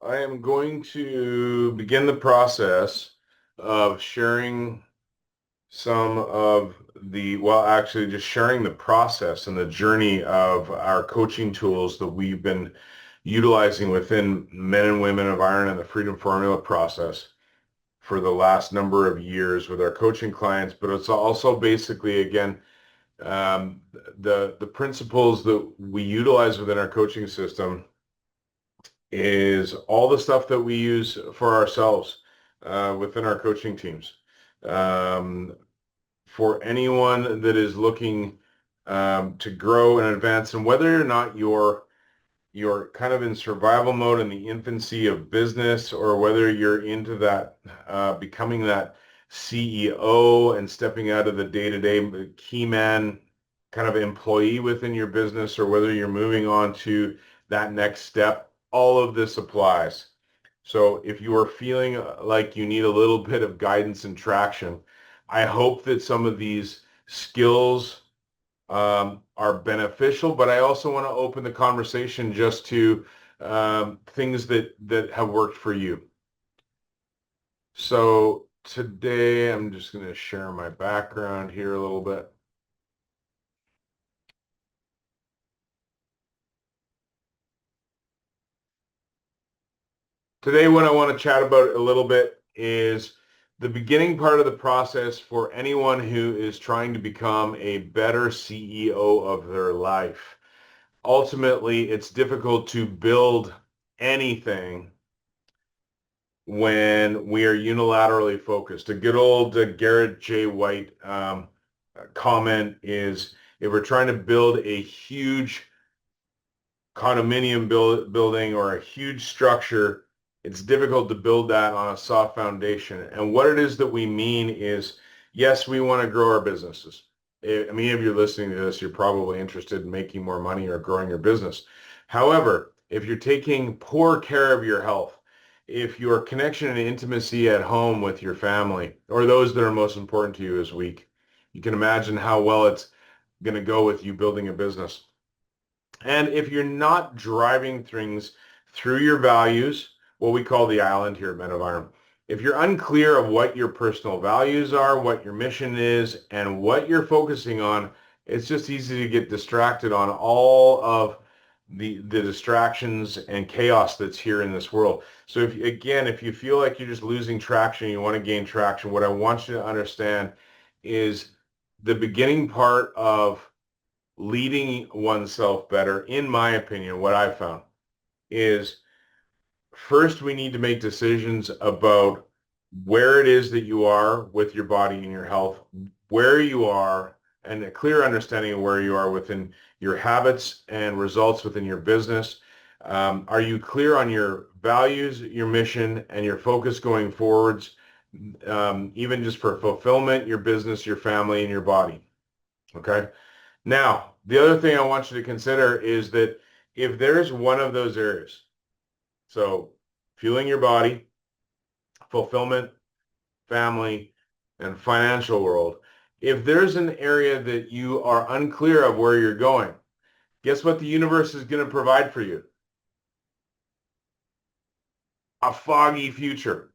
I am going to begin the process of sharing some of actually just sharing the process and the journey of our coaching tools that we've been utilizing within Men and Women of Iron and the Freedom Formula process for the last number of years with our coaching clients. But it's also basically, again, um, the principles that we utilize within our coaching system is all the stuff that we use for ourselves within our coaching teams. Um, for anyone that is looking to grow and advance, and whether or not you're kind of in survival mode in the infancy of business, or whether you're into that becoming that CEO and stepping out of the day-to-day key man kind of employee within your business, or whether you're moving on to that next step, all of this applies. So if you are feeling like you need a little bit of guidance and traction, I hope that some of these skills are beneficial, but I also want to open the conversation just to things that have worked for you. So today I'm just going to share my background here a little bit. Today, what I want to chat about a little bit is the beginning part of the process for anyone who is trying to become a better CEO of their life. Ultimately, it's difficult to build anything when we are unilaterally focused. A good old Garrett J. White comment is, if we're trying to build a huge condominium building or a huge structure, it's difficult to build that on a soft foundation. And what it is that we mean is, yes, we want to grow our businesses. I mean, if you're listening to this, you're probably interested in making more money or growing your business. However, if you're taking poor care of your health, if your connection and intimacy at home with your family or those that are most important to you is weak, you can imagine how well it's going to go with you building a business. And if you're not driving things through your values, what we call the island here at Men of Iron, if you're unclear of what your personal values are, what your mission is, and what you're focusing on, it's just easy to get distracted on all of the distractions and chaos that's here in this world. So if you feel like you're just losing traction, you want to gain traction, what I want you to understand is the beginning part of leading oneself better, in my opinion, what I found is first we need to make decisions about where it is that you are with your body and your health, where you are, and a clear understanding of where you are within your habits and results within your business. Are you clear on your values, your mission, and your focus going forwards, even just for fulfillment, your business, your family, and your body? Okay. Now, the other thing I want you to consider is that if there's one of those areas, so fueling your body, fulfillment, family, and financial world, if there's an area that you are unclear of where you're going, guess what the universe is going to provide for you? A foggy future.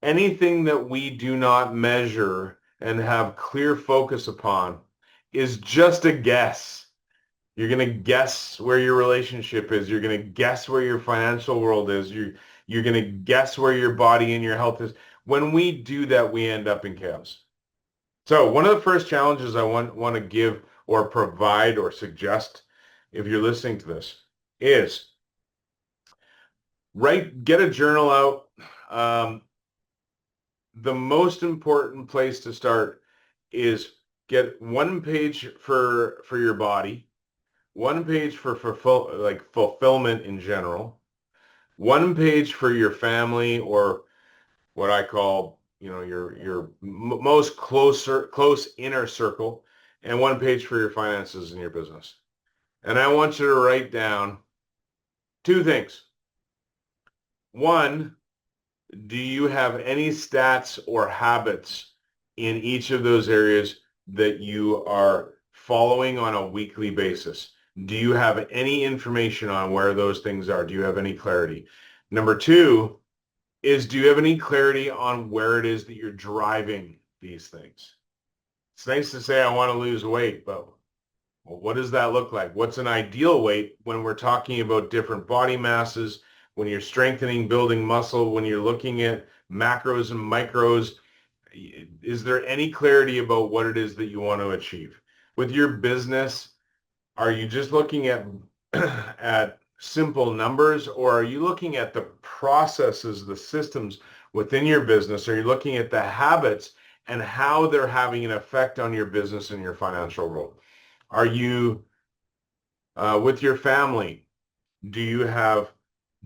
Anything that we do not measure and have clear focus upon is just a guess. You're going to guess where your relationship is. You're going to guess where your financial world is. You're going to guess where your body and your health is. When we do that, we end up in chaos. So one of the first challenges I want to give or provide or suggest, if you're listening to this, is get a journal out. Um, the most important place to start is get one page for your body, one page for fulfillment in general, one page for your family or what I call, your most close inner circle, and one page for your finances in your business. And I want you to write down two things. One, do you have any stats or habits in each of those areas that you are following on a weekly basis? Do you have any information on where those things are? Do you have any clarity? Number two is, do you have any clarity on where it is that you're driving these things? It's nice to say, I want to lose weight, but well, what does that look like? What's an ideal weight when we're talking about different body masses, when you're strengthening, building muscle, when you're looking at macros and micros? Is there any clarity about what it is that you want to achieve? With your business, are you just looking at at simple numbers, or are you looking at the processes, the systems within your business? Are you looking at the habits and how they're having an effect on your business and your financial role? Are you with your family? Do you have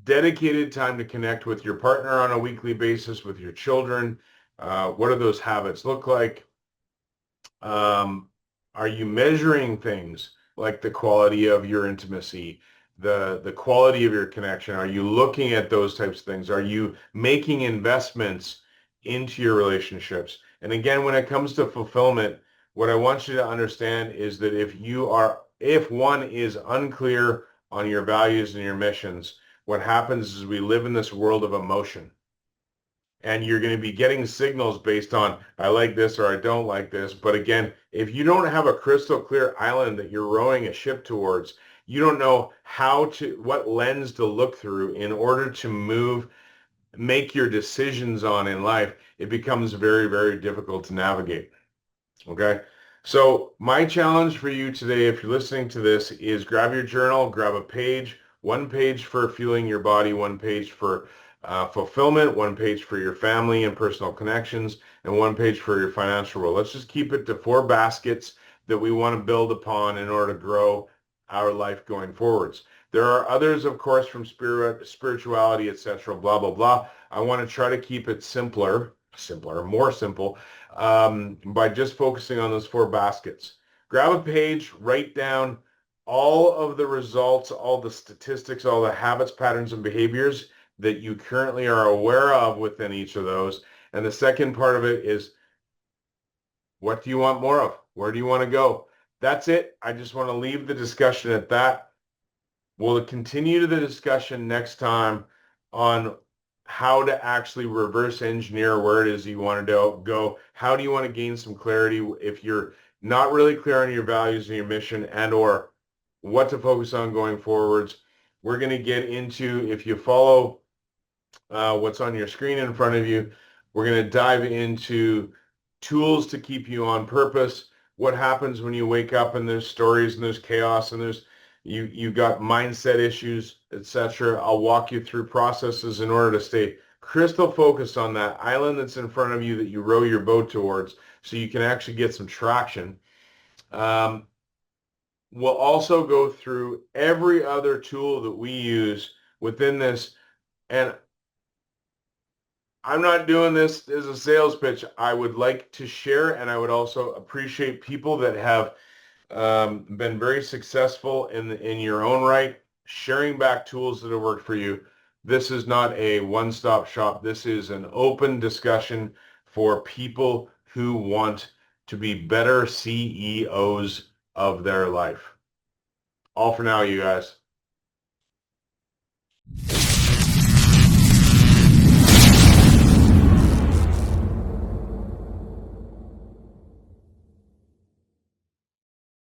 dedicated time to connect with your partner on a weekly basis, with your children? What do those habits look like? Are you measuring things like the quality of your intimacy, the quality of your connection? Are you looking at those types of things? Are you making investments into your relationships? And again, when it comes to fulfillment, what I want you to understand is that if one is unclear on your values and your missions, what happens is we live in this world of emotion. And you're going to be getting signals based on, I like this or I don't like this. But again, if you don't have a crystal clear island that you're rowing a ship towards, you don't know what lens to look through in order to make your decisions on in life, it becomes very, very difficult to navigate. Okay. So my challenge for you today, if you're listening to this, is grab your journal, grab a page, one page for fueling your body, one page for fulfillment, one page for your family and personal connections, and one page for your financial role. Let's just keep it to 4 baskets that we want to build upon in order to grow our life going forwards. There are others, of course, from spirituality, etc., blah, blah, blah. I want to try to keep it more simple, by just focusing on those 4 baskets. Grab a page, write down all of the results, all the statistics, all the habits, patterns, and behaviors that you currently are aware of within each of those. And the second part of it is, what do you want more of? Where do you want to go? That's it. I just want to leave the discussion at that. We'll continue the discussion next time on how to actually reverse engineer where it is you want to go. How do you want to gain some clarity if you're not really clear on your values and your mission, and or what to focus on going forwards. We're going to get into, if you follow what's on your screen in front of you, we're going to dive into tools to keep you on purpose. What happens when you wake up and there's stories and there's chaos and you got mindset issues, etc. I'll walk you through processes in order to stay crystal focused on that island that's in front of you that you row your boat towards, so you can actually get some traction. We'll also go through every other tool that we use within this. And I'm not doing this as a sales pitch. I would like to share, and I would also appreciate people that have been very successful in your own right, sharing back tools that have worked for you. This is not a one-stop shop. This is an open discussion for people who want to be better CEOs of their life. All for now, you guys.